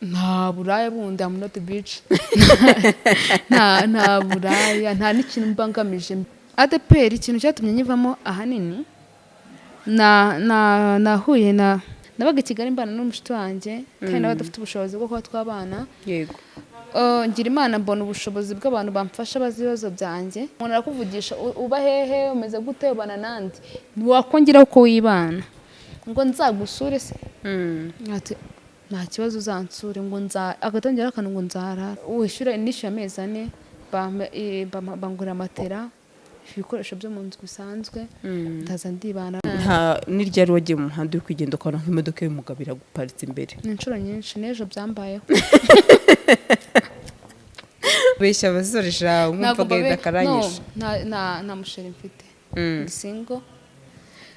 nta buraya bundi, I'm not beach. nta buraya, nta n'ikintu mbangamije. ADEPR ikintu cyatumye nyivamo ahanini nahuye nabaga i Kigali mbana n'umushiti wanjye kandi nawe dufite ubushobozi bwo kuba twabana. Yego. Ngira Imana mbona ubushobozi bw'abantu bamfasha bazi ibibazo byanjye. Umuntu arakuvugisha uba hehe umeze gute ubana nandi wakongeraho ko wibana ngo nzagusure se ati nta kibazo uzansure ngo agatangira akantu ngo nzara wishyura inishyuye amezi 4 bangura matera ibikoresho byo mu nzu bisanzwe ndaza ndibana. Nta n'iryari wagiye mu muhanda uri kugenda ukabona nk'imodoka y'umugabo iraguparitse imbere? Inshuro nyinshi n'ejo byambayeho. Besha abasoresha umva genda karanyisha. Nta musheri mfite. Ndi single.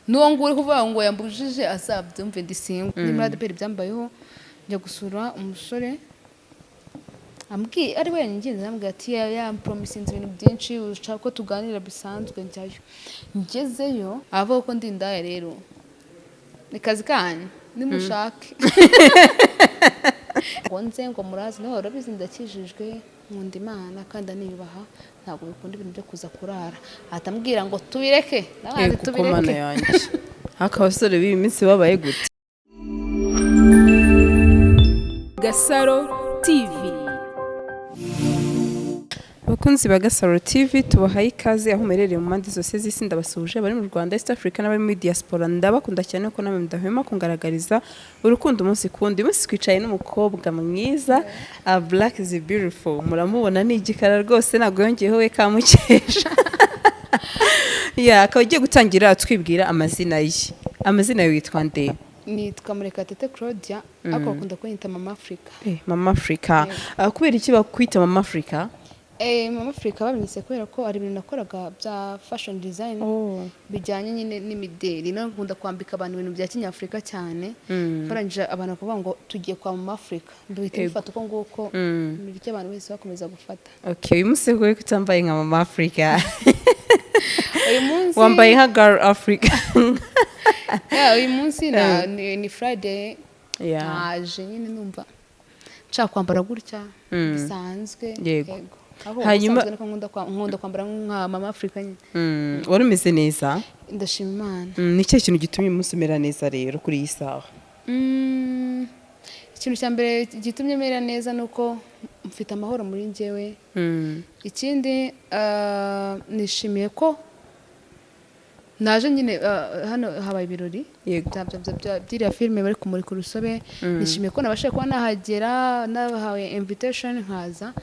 Nuwo nguri kuvuga ngo yambujije azabyumve ndi single. Ni muri ADEPR byambayeho njya gusura umusore ambwiye ari we nginze ambwiye ati ya promisinze ibintu byinshi ushaka ko tuganira bisanzwe njyayo. Ngezeyo avuga ko ndi indaya rero. Ni kazi kanyu nimushake. Ngonze ngo murazi no urabizi ndakijijwe nkunda Imana kandi aniyubaha ntabwo bikunda ibintu byo kuza kurara. Atambwira ngo tubireke n'abandi tubireke. Akabasore b'iyi minsi babaye gute? GASARO TV. Bakunzi ba GASARO TV tubahaye ikaze aho umerereye mu mpande zose z'isi. Ndabasuhuje bari mu Rwanda, East Africa n'abari muri diaspora. Ndabakunda cyane ko namwe ndahwema kungaragariza urukundo umunsi kundi. Umunsi twicaye n'umukobwa mwiza, Black is beautiful. Muramubona ni igikara rwose ntago yongeyeho we kamukesha. Akaba agiye gutangira twibwira amazina ye. Amazina yawe yitwa nde? Nitwa Murekatete Claudia ariko bakunda kunyita Mama Africa. Mama Africa. Kubera iki bakwita Mama Africa? Mama Africa babinyise kubera ko ari ibintu nakoraga bya fashion design bijyanye nyine n'imideli. Nakunda kwambika abantu ibintu bya Kinyafrika cyane. Barangije abantu kuvuga ngo tugiye kwa Mama Africa. Nduhita bifata uko nguko imiryo abantu bose bakomeza gufata. Okay, uyu munsi rero kutambaye nka Mama Africa. Uyu munsi wambaye nka Girl Africa. Uyu munsi ni Friday. Naje nyine numva nshaka kwambara gutya bisanzwe. Yego. Hanyuma nkunda kwambara nka Mama Africa nyine. Wari umeze neza? Ndashima Imana. Ni cyo kintu gitumye umunsi umera neza rero kuri iyi saha? Ikintu cya mbere gitumye mera neza nuko mfite amahoro muri njyewe. Ikindi nishimiye ko naje nyine hano habaye ibirori by'iriya filime bari kumurika urusobe. Nishimiye ko nabashe kuba nahagera nahawe invitation nkaza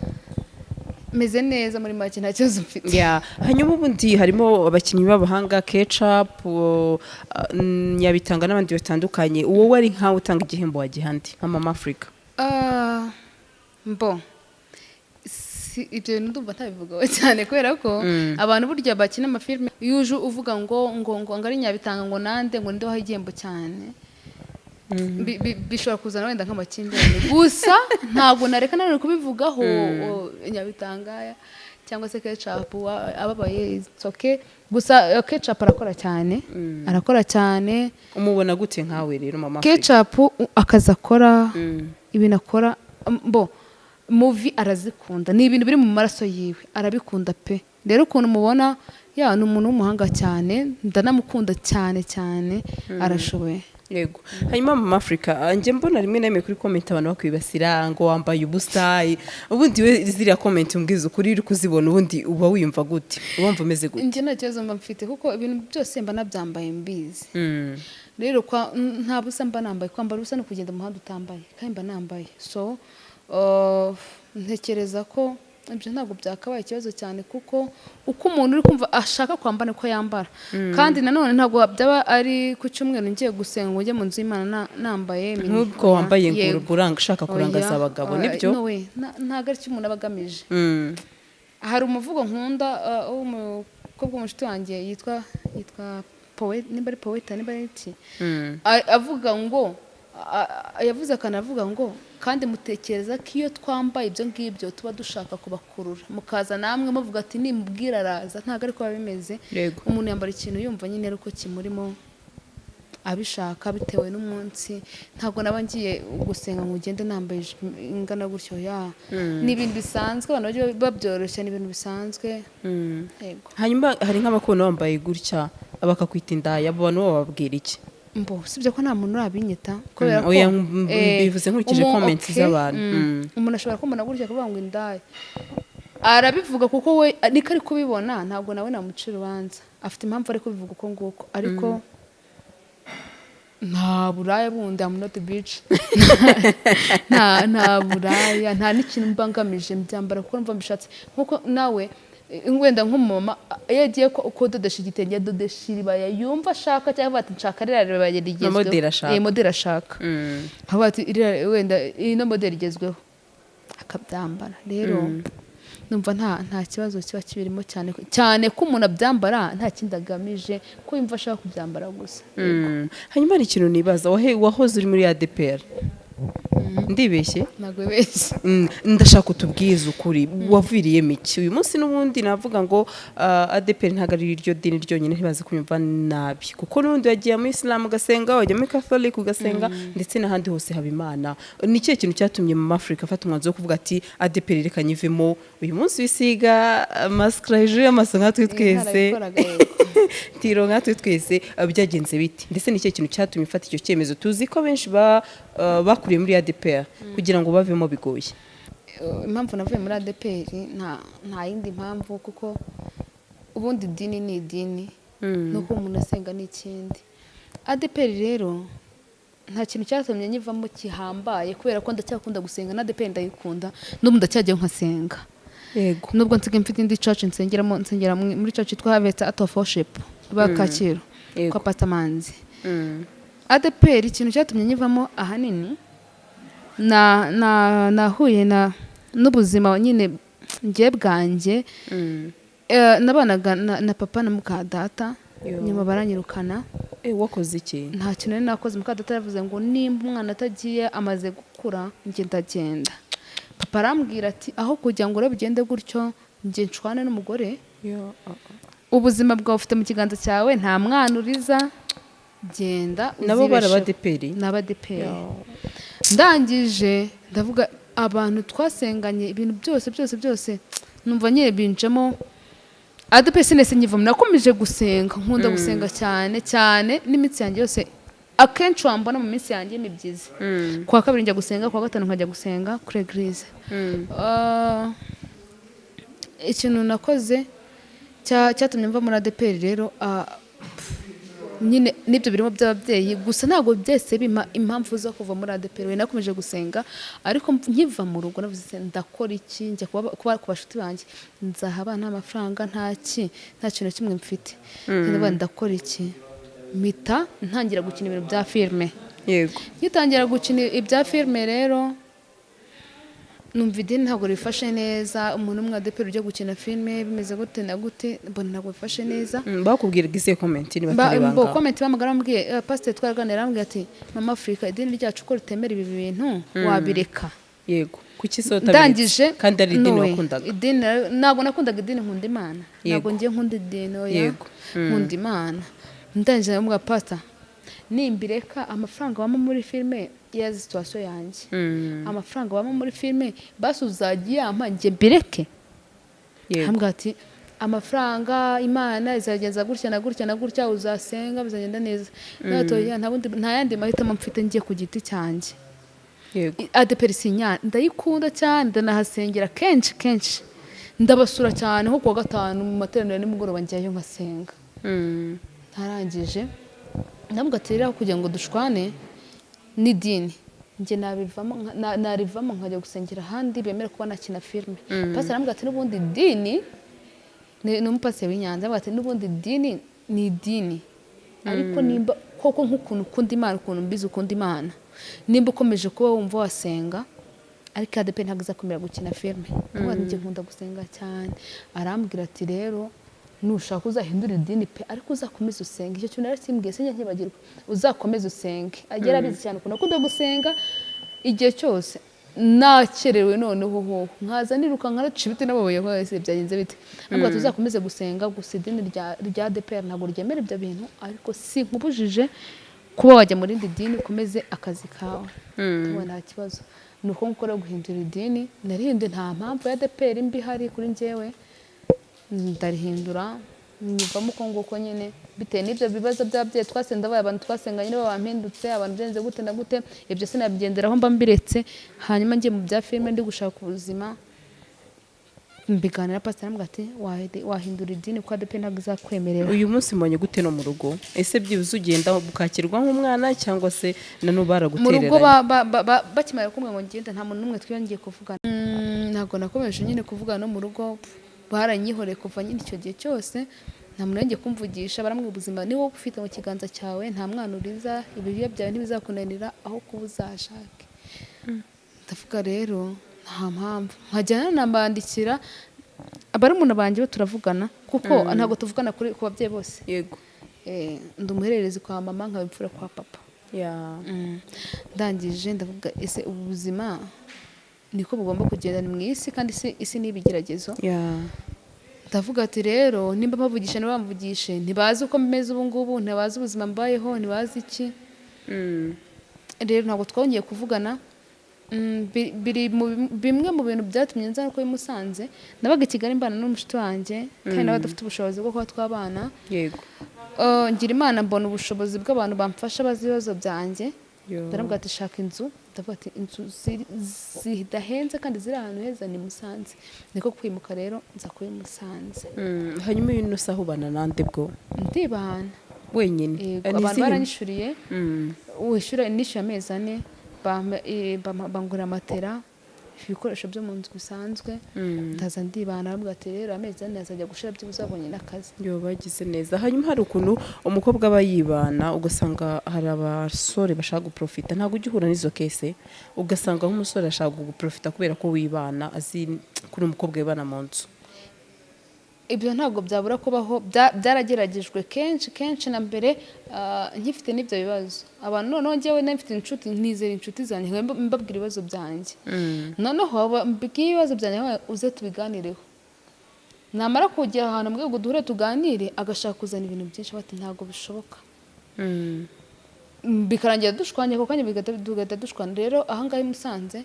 meze neza muri make nta kibazo mfite. Hanyuma ubundi harimo abakinnyi b'abahanga Ketchup, Nyabitanga n'abandi batandukanye. Uwo wari nkawe utanga igihembo wagihandi nka Mama Africa? Ibyo ndumva ntabivugaho cyane kubera ko abantu burya bakina amafilime yuje uvuga ngo ari Nyabitanga ngo nande ngo ndiho igihembo cyane bishobora kuzana wenda nk'amakimbirane. Gusa ntabwo nareka nanone kubivugaho Nyabitanga cyangwa se Ketchup ababaye okay. Gusa Ketchup arakora cyane. Umubona gute nkawe rero Mama Africa? Ketchup akaza akora ibintu akora movie arazikunda. Ni ibintu biri mu maraso yiwe arabikunda pe. Rero ukuntu mubona ni umuntu w'umuhanga cyane ndanamukunda cyane arashoboye. Yego. Hanyuma Mama Africa nje mbona rimwe na rimwe kuri comment abantu bakwibasira ngo wambaye ubusa. Ubundi we ziriya comment umbwiza ukuri uri kuzibona ubundi uba wiyumva gute? Ubumva umeze gute? Nje nta kibazo mba mfite kuko ibintu byose mba nabyambaye mbizi. Rero nta busa mba nambaye. Kwambara ubusa no kugenda mu muhanda utambaye kandi mba nambaye. So ntekereza ko ibyo ntabwo byakabaye ikibazo cyane kuko uko umuntu uri kumva ashaka kwambara ko yambara. Kandi nanone ntabwo byaba ari ku cyumweru ngiye gusenga ngo njye mu nzu y'Imana nambaye nk'ubwo wambaye inkuru buranga ushaka kurangaza abagabo nibyo? Ntabwo ari cyo umuntu abagamije. Hari umuvugo nkunda w'umukobwa w'umushiti wanjye yitwa poet, niba ari poeta niba ari iki, avuga ngo yavuze akanavuga ngo kandi mutekereza ko iyo twambaye ibyo ngibyo tuba dushaka kubakurura mukaza namwe muvuga ati nimubwira araza. Ntabwo ari ko bimeze. Umuntu yambara ikintu yumva nyine ari uko kimurimo abishaka bitewe n'umunsi ntabwo naba ngiye gusenga ngo ugende nambaye ingana gutyo ni ibintu bisanzwe abantu bajya babyoroshya ni ibintu bisanzwe yego. hanyuma hari nk'abakobwa wambaye gutya bakakwita indaya abo bantu bababwira iki? Sibyo ko nta muntu urabinyita kubera ko bivuze nkurikije comments z'abantu umuntu ashobora kumubona gutya akavuga ngo indaya arabivuga kuko we niko ari kubibona, ntabwo nawe namuca urubanza, afite impamvu ari kubivuga uko nguko, ariko nta buraya bundi, I'm not a bitch. nta buraya, nta n'ikintu mbangamije mbyambara kuko mva mbishatse, nkuko nawe wenda nk'umumama iyo agiye kudodesha igitenge adodesha iribaya yumva ashaka, cyangwa ati nshaka ririya ribaya rigezweho, modeli ashaka, nkaba ati wenda ino modeli igezweho akabyambara. Rero numva nta kibazo kiba kibirimo cyane ko umuntu abyambara nta kindi agamije, ko yumva ashaka kubyambara gusa. Hanyuma hari ikintu nibaza, wahoze uri muri ADEPR? Ndibeshye? Ntabwo beshye. Ndashaka kutubwiza ukuri, waviriyemo iki? Uyu munsi n'ubundi navuga ngo ADEPR ntabwo ari iryo dini ryonyine, ntibaze kunyumva nabi, kuko n'ubundi wagiye mu Islam ugasenga, wajya muri Catholic ugasenga, ndetse n'ahandi hose haba Imana. Ni ikihe kintu cyatumye mu Afrika afata umwanzuro wo kuvuga ati ADEPR reka nyivemo, uyu munsi wisiga maskara hejuru y'amaso nkatwe twese, tiro nkatwe twese, byagenze biti? Ndetse ni ikihe kintu cyatumye ufata icyo cyemezo? Tuzi ko benshi bakuriye muri ADEPR kugira ngo bavemo bigoye. Impamvu navuye muri ADEPR nta yindi mpamvu, kuko ubundi idini ni idini, nuko umuntu asenga n'ikindi. ADEPR rero nta kintu cyatumye nyivamo kihambaye, kubera ko ndacyakunda gusenga, na ADEPR ndayikunda, n'ubu ndacyajya nkasenga. Yego. Nubwo nsigaye mfite indi church nsengera muri church yitwa Harvest Art of Worship Kacyiru kwa Patamanzi. ADEPR ikintu cyatumye nyivamo ahanini nahuye n'ubuzima nyine ngiye bwanjye, nabanaga na papa na muka data, nyuma baranyirukana. Wakoze iki? Nta kintu nari nakoze. Muka data yavuze ngo nimba umwana atagiye amaze gukura njye ndagenda. Papa arambwira ati aho kugira ngo bigende gutyo njye nshwane n'umugore, ubuzima bwawe ufite mu kiganza cyawe, nta mwana uriza, genda uzibeshe. Nabo barabadeperi? N'abadeperi. Ndangije ndavuga abantu twasenganye ibintu byose numva nyine binjemo. ADEPR sinese nyivamo, nakomeje gusenga, nkunda gusenga cyane n'imitsi yanjye yose. Akenshi wambona mu minsi yanjye mibyizi, kwa kabiri njya gusenga, kwa gatanu nkajya gusenga kuri eglise. Ikintu nakoze cyatumye mva muri ADEPR rero, nyine nibyo birimo by'ababyeyi gusa, ntabwo byese bima impamvu zo kuva muri ADEPR. We nakomeje gusenga, ariko nkiva mu rugo navuze ndakora iki, njya kuba ku bashuti banjye, nzaha abana amafaranga, nta kintu kimwe mfite, ndakora iki? Mita ntangira gukina ibintu bya filme. Yego. Ngitangira gukina ibya filme rero numva idini ntabwo rifashe neza. Umuntu umwe ADEPR ujya gukina filme bimeze gute na gute, mbona ntabwo bifashe neza. Bakubwira izihe comment ni batari banga? Comment bamagara mbwiye pastor twaraganira, ambwiye ati mama Afrika idini ryacu ko ritemera ibi bintu wabireka. Yego. Kuki sota ndangije kandi ari idini wakundaga? Idini ntabwo nakundaga idini, nkunda Imana. Ntabwo ngiye nkunda idini, oya, nkunda Imana. Ndangije mbwa pastor nimbireka amafaranga wama muri filme ya situation yanjye, amafaranga wama muri filme basi uzagiye ampa njye mbireke. Hambwa ati amafaranga Imana izageza gutya na gutya uzasenga bizagenda neza. Natoya nta yandi mahitamo mfite ngiye ku giti cyanjye. Yego. ADEPR sinya ndayikunda cyane, ndanahasengera kenshi ndabasura cyane, nko kuwa gatanu mu materaniro nimugoroba njyayo nkasenga. Ntarangije ndambwa ati rero kugira ngo dushwane n'idini njye narivamo nkajya gusengera ahandi bemera kuba nakina filme. Pastor arambwira ati n'ubundi idini ni umupasiteri w'Inyanza, arambwira ati n'ubundi idini ni idini, ariko nimba koko nk'ukuntu ukunda Imana, ukuntu mbizi ukunda Imana, nimba ukomeje kuba wumva wasenga, ariko ADEPR ntabwo izakomera gukina filme. Njye nkunda gusenga cyane. Arambwira ati rero nushaka uzahindura idini pe, ariko uzakomeza usenge. Icyo kintu narasimbwiye sinjye nkibagirwa, uzakomeza usenge. Agera abizi cyane ukuntu akunda gusenga igihe cyose. Nakerewe noneho nkaza niruka nkaraca ibiti n'ababoye hose byagenze bite. Ntabwo tuzakomeze gusenga gusa idini rya ADEPR ntabwo ryemera ibyo bintu, ariko si nkubujije kuba wajya muri rindi dini ukomeze akazi kawe nta kibazo. Ni uko nkora guhindura idini narinde, nta mpamvu ya ADEPR mbi ihari kuri njyewe, ndarihindura nyivamo uko nguko nyine bitewe n'ibyo bibazo by'ababyeyi twasenda baye abantu twasenganye nibo bampindutse abantu byenze gute na gute, ibyo sinabigenderaho mba mbiretse. Hanyuma ngiye mu bya filime ndi gushaka ubuzima, mbiganira pastor aramubwira ati wahindura idini kuko ADEPR ntabwo izakwemerera. Uyu munsi mbonye gute no mu rugo? Ese byibuze ugenda bukakirwa nk'umwana cyangwa se nanu baragutereranye? Mu rugo bakimara kumbwira ngo ngende nta muntu n'umwe twiyongeye kuvugana. Ntabwo nakomeje nyine kuvugana no mu rugo, baranyihoreye kuva nyine icyo gihe cyose. Nta muntu yongeye kumvugisha, baramubwira ubuzima ni wowe ufite mu kiganza cyawe, nta mwana uriza, ibibiye byawe ntibizakunanira aho kuba uzashake. Ndavuga rero nta mpamvu nkajyana nambandikira abarumuna banjye bo turavugana kuko ntabwo tuvugana ku babyeyi bose. Yego. Ndi umuhererezi kwa mama nkaba imfura kwa papa. Ndangije ndavuga ese ubuzima niko bugomba kugenda mu isi kandi isi ni ibigeragezo. Ndavuga ati rero nimba bavugisha ntibamvugishe, ntibazi uko meze ubu ngubu, ntibazi ubuzima mbayeho, ntibazi iki. Rero ntabwo twongeye kuvugana. Biri bimwe mu bintu byatumye nza no Musanze. Nabaga i Kigali mbana n'umushiti wanjye kandi nawe adafite ubushobozi bwo kuba twabana. Yego. Ngira Imana mbona ubushobozi bw'abantu bamfasha bazi ibibazo byanjye. Ndaramubwira ati shaka inzu. Ndavuga ati inzu zidahenze kandi ziri ahantu heza ni Musanze. Niko kwimuka rero nza kuri Musanze. Hanyuma uyu nusa ahubana nande bwo? Ndibana wenyine. Abantu baranyishuriye. Wishyura nishyuye amezi 4. Bangura matera, ibikoresho byo mu nzu bisanzwe. Ndaza ndibana aravuga ati rero amezi 4 azajya gushira byibuze abonye n'akazi. Yo bagize neza. Hanyuma hari ukuntu umukobwa aba yibana ugasanga hari abasore bashaka guprofita, ntabwo ugihura n'izo kese, ugasanga nk'umusore ashaka guprofita kubera ko wibana azi kuri umukobwa wibana mu nzu. Ibyo ntabwo byabura kubaho, byarageragejwe kenshi na mbere nkifite n'ibyo bibazo. Abantu noneho njyewe nafite inshuti, nizera inshuti zanjye mbabwira ibibazo byanjye. Noneho mbibwiye ibibazo byanjye uze tubiganireho. Namara kugera ahantu mbwego duhure tuganire, agashaka kuzana ibintu byinshi bati ntabwo bishoboka. Bikarangira dushwanye kuko kanya bigata dushwana. Rero aha ngaho Musanze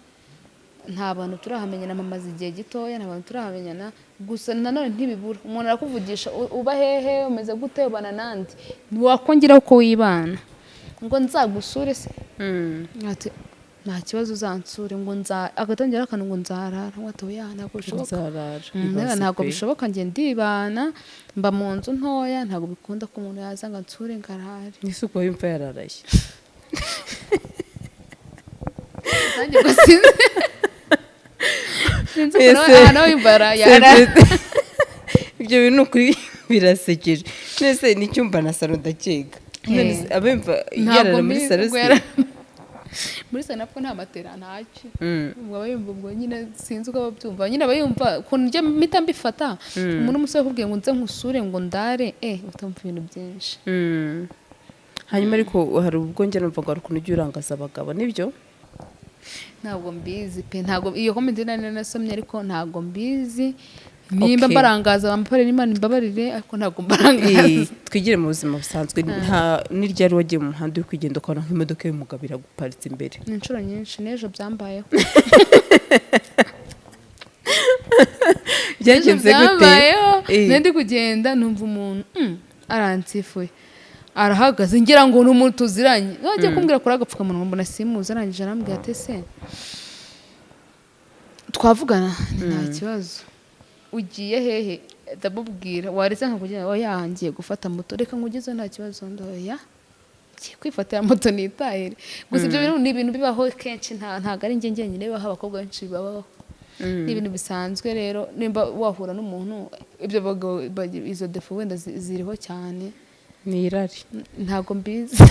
nta bantu turahamenya na mama zigiye gitoya, nta bantu turahamenyana, gusa nanone ntibibura umuntu arakuvugisha uba hehe umeze gute ubana nandi, wakongeraho ko wibana ngo nzagusure se. Ati nta kibazo uzansure ngo agatangira akantu ngo nzarara, watoya ntabwo bishoboka. Ntabwo bishoboka, ngiye ndibana mba mu nzu ntoya, ntabwo bikunda ko umuntu yaza ngo ansure ngarare. Nisuko yumva yararaye. Nanjye gusinze ibyo bintu kuri birasekeje. Nese n'icyumba na salo ndakeka. Abemva yarara muri salo muri salo napko nta matera ntacyo. Abayumva ubwo nyine sinzi uko babyumva. Nyine abayumva kuntu njye mpita mbifata. Umuntu umusore akubwiye ngo nze nkusure ngo ndare utamva ibintu byinshi. Hanyuma ariko hari ubwo njye numva ngo ari ukuntu ujya urangaza abagabo, nibyo? Ntabwo mbizi pe, ntabwo iyo comment nasomye ariko ntabwo mbizi. Nimba barangaza bamuparira Imana imbabarire ariko ntabwo barangaza. Twigire mu buzima busanzwe. Nta nirya ari wagiye mu muhanda uri kugenda ukabona nk'imodoka y'umugabo iraguparitse imbere? Ni inshuro nyinshi, n'ejo byambayeho. Byagenze gute? Ndi kugenda numva umuntu aransifuye arahagaze ngira ngo ni umuntu tuziranye. Wagiye kumbwira kuri agapfukamunwa mbona simuzi, arangije arambwira ati se twavugana nta kibazo ugiye hehe? Ndamubwira waretse nkakugenda yahangiye gufata moto, reka nkugezeho nta kibazo. Ndoya ngiye kwifatira moto nitahire. Gusa ibyo bintu ni ibintu bibaho kenshi, ntago ari njye nyine bibaho, abakobwa benshi bibaho. Ni ibintu bisanzwe. Rero nimba wahura n'umuntu ibyo izo defo wenda ziriho cyane, ni irari, ntabwo mbizi.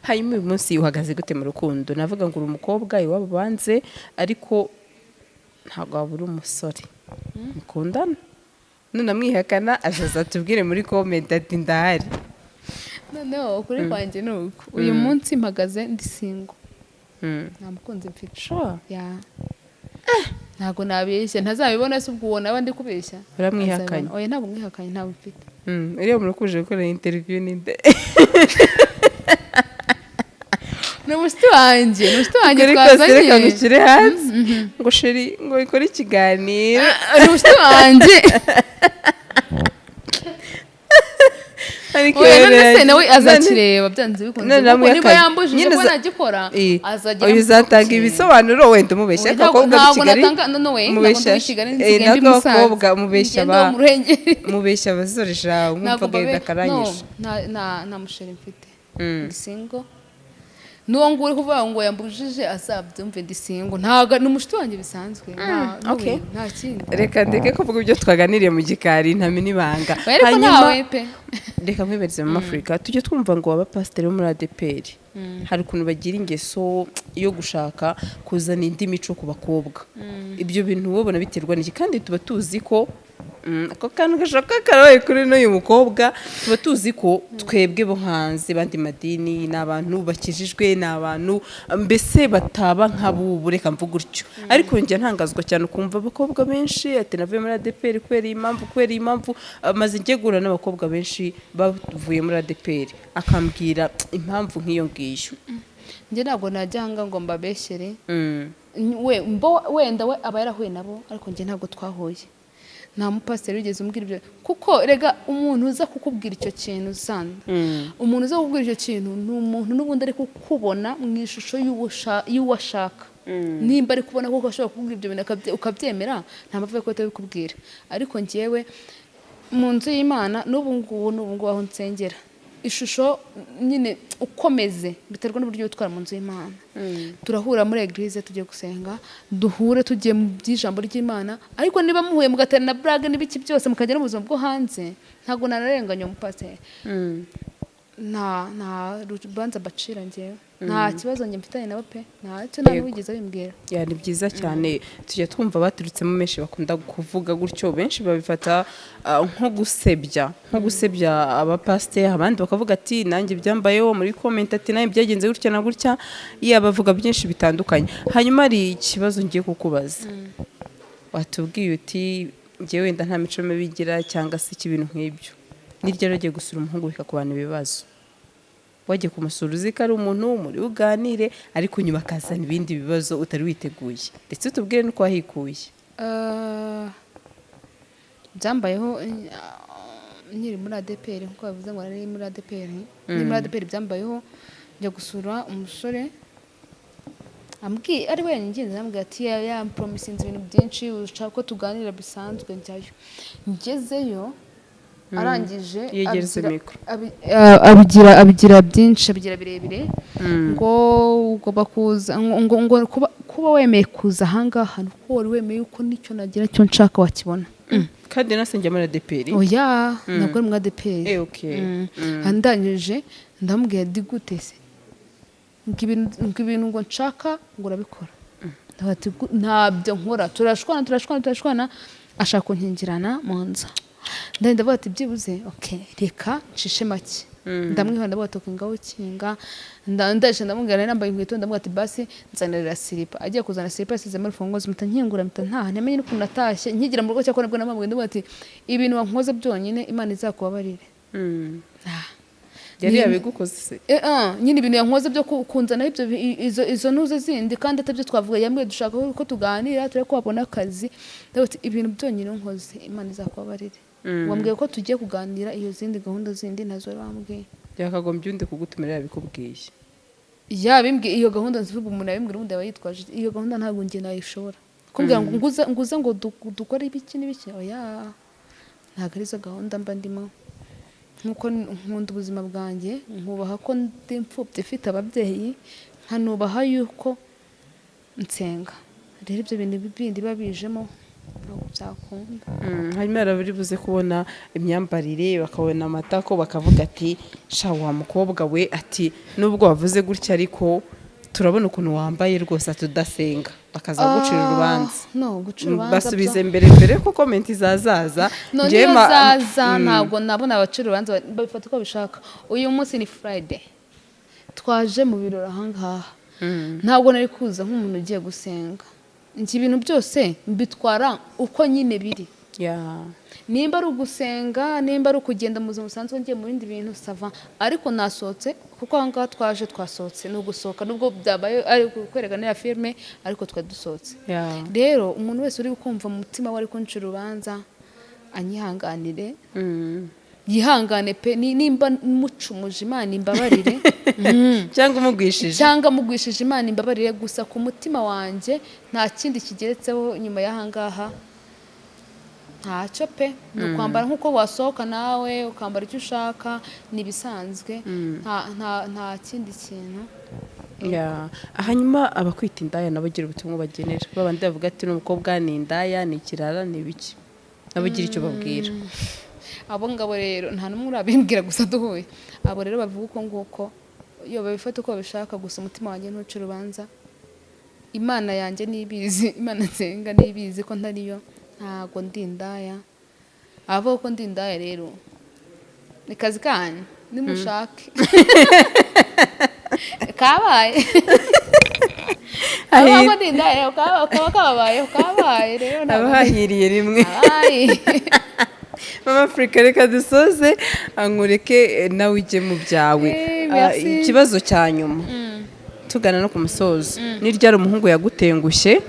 Hanyuma uyu munsi uhagaze gute mu rukundo? Navuga ngo uri umukobwa iwabo banze ariko ntabwo wabura umusore mukundana, none amwihakana azaza tubwire muri comment ati ndahari. Noneho ukuri kwanjye ni uko uyu munsi mpagaze ndi single, nta mukunzi mfite. Ntabwo nabeshya, ntazabibona se ubwo ubona abandi kubeshya. Uramwihakanye? Oya ntabwo mwihakanye, ntabwo mfite. iriya murakuje gukora interview ninde ni umushyitsi wanjye twazanye reka ngushyire hanze ngo sheri ngo ikore ikiganiro ni umushyitsi wanjye none nawe azakireba byanze bikunze kuko niba yambujije ko nagikora azajya uzatanga ibisobanuro wenda umubeshya abakobwa b'i Kigali mubeshya abazoresha mwumva gahunda karanyisha nta musheri mfite singo n'uwo nguwo uri kuvuga ngo yambujije azabyumve ndi singo ntabwo ni umushyitsi wanjye bisanzwe nta kindi reka ndeke kuvuga ibyo twaganiriye mu gikari ntamenye ibanga hanyuma reka nkwibereze mu Afurika tujye twumva ngo abapasiteri bo muri ADEPR hari ukuntu bagira ingeso yo gushaka kuzana indi mico ku bakobwa ibyo bintu ubona biterwa n'iki kandi tuba tuzi ko ako kantu gashaka karabaye kuri n'uyu mukobwa tuba tuzi ko twebwe bo hanze bandi madini ni abantu bakijijwe ni abantu mbese bataba nk'abubu reka mvuga gutyo ariko njya ntangazwa cyane ukumva abakobwa benshi ati navuye muri ADEPR kubera iyi mpamvu maze njyegura n'abakobwa benshi bavuye muri ADEPR akambwira impamvu nk'iyo ngiyo njye ntabwo najyanga ngo mbabeshyere wenda we aba yarahuye nabo ariko njye ntabwo twahuye nta mupasiteri wigeze umbwira ibyo kuko rega umuntu uza kukubwira icyo kintu usanga umuntu uza kukubwira icyo kintu ni umuntu n'ubundi ari kukubona mu ishusho y'uwo ashaka nimba ari kubona kuko ashobora kukubwira ibyo bintu ukabyemera nta mpamvu yo kuba bikubwira ariko njyewe mu nzu y'Imana n'ubu ngubu aho nsengera ishusho nyine ukomeze biterwa n'uburyo witwara mu nzu y'Imana turahura muri eglise tugiye gusenga duhure tugiye mu by'ijambo ry'Imana ariko niba muhuye mugatera na blague n'ibiki byose mukagera mu buzima bwo hanze ntago nararenganya umupasiteri nta rubanza bacira njyewe nta kibazo njye mfitanye nabo pe ntacyo nta n'uwigeze bimbwira ni byiza cyane tujya twumva baturutsemo menshi bakunda kuvuga gutyo benshi babifata nko gusebya abapasiteri abandi bakavuga ati nanjye byambayeho muri comment ati nanjye byagenze gutya na gutya bavuga byinshi bitandukanye hanyuma hari ikibazo ngiye kukubaza watubwiye uti njyewe wenda nta mico mibi bigira cyangwa se ibintu nk'ibyo niryo rero gusura umuhungu bikakubana ibibazo wajye kumusura uzi ko ari umuntu muri uganire ariko nyuma akazana ibindi bibazo utari witeguye ndetse utubwire nuko wahikuye byambayeho nyiri muri ADEPR nkuko bavuze ngo ari muri ADEPR ni muri ADEPR byambayeho njya gusura umusore ari we ngenzi ambwira ati promisinze ibintu byinshi ushaka ko tuganira bisanzwe njyayo ngezeyo arangije abigira byinshi abigira birebire ngo ugomba kuza ngo kuba wemeye kuza ahangaha nuko wari wemeye yuko nicyo nagira cyo nshaka wakibona kandi nasengera muri ADEPR oya ntabwo ari muri ADEPR andangije ndamubwira ndi gute se ibintu ngo nshaka ngo urabikora ntabyo nkora turashwana ashaka kunkingirana mu nzu ndavuga ati byibuze reka nshishe make ndamwihora ndavuga ati ngaho kinga ndaje ndamubwira nambaye inkweto ndavuga ati basi nzanira silipa agiye kuzana silipa yasizemo urufunguzo mpita nkingura mpita ntaha namenye n'ukuntu natashye nkigira mu rugo cyakora nabwo namubwiye ndavuga ati ibintu wankoze byonyine Imana izakubabarire yari yabigukoze se nyine ibintu yankoze byo kunzana ibyo izo ntuze zindi kandi atabyo twavuga yambwiye dushaka ko tuganira tureko ko wabona akazi ndavuga ibintu byonyine nkoze Imana izakubabarire wambwiye ko tugiye kuganira iyo zindi gahunda zindi nazo wambwiye yakagombye undi kugutumira yabikubwiye yabimbwiye iyo gahunda nzivuga umuntu yabimbwira undi yitwaje iyo gahunda ntabwo ngiye nayishobora kumbwira ngo nguze ngo dukore ibiki n'ibiki oya ntabwo ari zo gahunda mba ndimo nkuko nkunda ubuzima bwanjye nkubaha ko ndi imfubyi ifite ababyeyi nkanubaha yuko nsenga rero ibyo bintu bindi babijemo ntabwo byakunda hanyuma bari buze kubona imyambarire bakabona amatako bakavuga ati sha wa mukobwa we ati nubwo wavuze gutya ariko turabona ukuntu wambaye rwose tudasenga bakaza gucira urubanza basubize mbere ko comment izazaza ntabwo nabona abacira urubanza babifata uko bishaka uyu munsi ni Friday twaje mu birori ahangaha ntabwo nari kuza nk'umuntu ugiye gusenga ibintu byose mbitwara uko nyine biri nimba ari ugusenga nimba ari ukugenda mu buzima busanzwe ngiye mu bindi bintu sava ariko nasohotse kuko aha ngaha twasohotse ni ugusohoka nubwo byabaye ari kwerekana ya filime ariko twari dusohotse rero umuntu wese uri kumva mu mutima we ari kunca urubanza anyihanganire yihangane pe nimba mucumuje Imana imbabarire cyangwa mugwishije Imana imbabarire gusa ku mutima wanjye nta kindi kigeretseho nyuma y'aha ngaha ntacyo pe ukwambara nk'uko wasohoka nawe ukambara icyo ushaka nibisanzwe nta kindi kintu hanyuma abakwita indaya nabo gira ubutumwa bagenera babandi bavuga ati n'umukobwa ni indaya ni ikirara ni ibiki nabo gira icyo babwira abo ngabo rero nta n'umwe urabimbwira gusa duhuye abo rero bavuga uko nguko iyo babifata uko babishaka gusa umutima wanjye ntuca urubanza Imana yanjye nibizi Imana nsenga nibizi ko ntariyo ntago ndi indaya avuga ko ndi indaya rero ni kazi kanyu nimushake kabaye aho ndi indaya kabaye rero abahiriye rimwe Mama Afrika reka dusoze ankureke nawe ujye mu byawe ikibazo cya nyuma tugana no ku musozo ni ryari umuhungu yagutengushye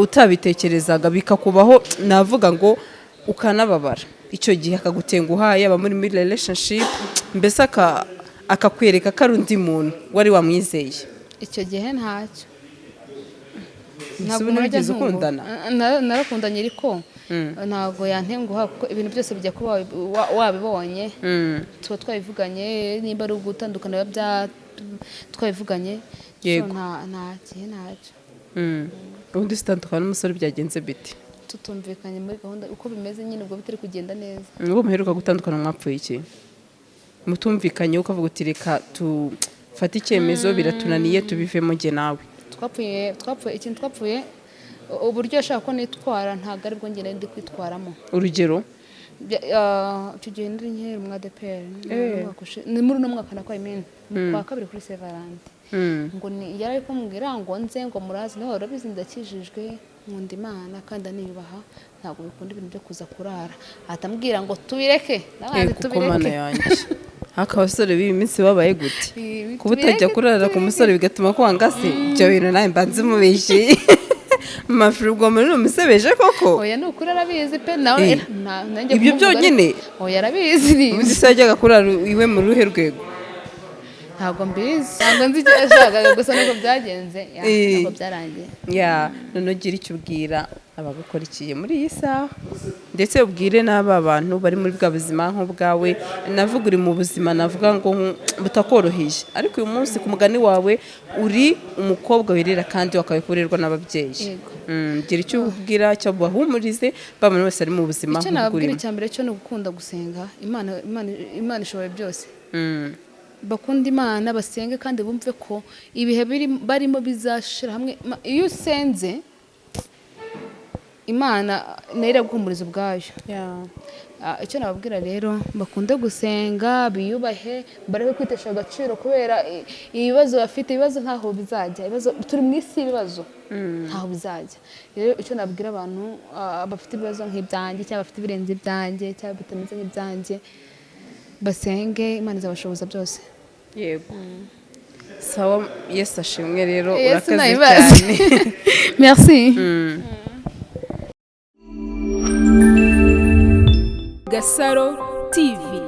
utabitekerezaga bikakubaho navuga ngo ukanababara icyo gihe akagutenguha yaba muri relationship mbese akakwereka ko ari undi muntu wari wamwizeye icyo gihe ntacyo ntabwo nigeze ukundana narakundanye ariko ntabwo yantenguha kuko ibintu byose bijya kuba wabibonye tuba twabivuganye nimba ari ugutandukana twabivuganye nta gihe ntacyo ubundi sitandukana n'umusore byagenze bite tutumvikanye muri gahunda uko bimeze nyine ubwo bitari kugenda neza ubwo muheruka gutandukana mwapfuye iki mutumvikanye ukavuga uti reka tufate icyemezo biratunaniye tubivemo njye nawe twapfuye uburyo ashaka ko nitwara ntabwo ari bwo ngenda ndi kwitwaramo urugero icyo gihe ndi nkiri mu ADEPR ni muri uno mwaka nakora imini kwa kabiri kuri Sevalante ngo yari kumbwira ngo nze ngo murazi nawe urabizi ndakijijwe nkunda Imana kandi aniyubaha ntabwo bikunda ibintu byo kuza kurara atambwira ngo tubireke n'abandi tubireke akabasore b'iyi minsi babaye gute kuba utajya kurara ku musore bigatuma kwanga se ibyo bintu nawe mbanze mubeshye Mafuru ubwo muri umusebeje koko oya nukuri arabizi pe nawe ibyo byonyine oya arabizi undi se yajyaga kurara iwe mu ruhe rwego ntabwo mbizi ntabwo nzi icyo yashakaga gusa nuko byagenze ntabwo byarangiye none ugira icyo ubwira abagukurikiye muri iyi saha ndetse ubwire n'aba bantu bari muri bwa buzima nk'ubwawe navuga uri mu buzima navuga ngo butakoroheye ariko uyu munsi ku mugani wawe uri umukobwa wirera kandi wakabikorerwa n'ababyeyi gira icyo ubwira cyo bahumurize bamwe bose ari mu buzima icyo nababwira icya mbere cyo ni ugukunda gusenga Imana ishoboye byose bakunda Imana basenge kandi bumve ko ibihe barimo bizashira hamwe iyo usenze Imana nayo iraguhumuriza ubwayo icyo nababwira rero bakunde gusenga biyubahe barebe kwitesha agaciro kubera ibibazo bafite ibibazo ntaho bizajya turi mu isi ibibazo ntaho bizajya rero icyo nababwira abantu bafite ibibazo nk'ibyanjye cyangwa bafite ibirenze ibyanjye cyangwa bitameze nk'ibyanjye basenge Imana izabashoboza byose yego sawa Yesu ashimwe rero urakaze cyane merci GASARO TV.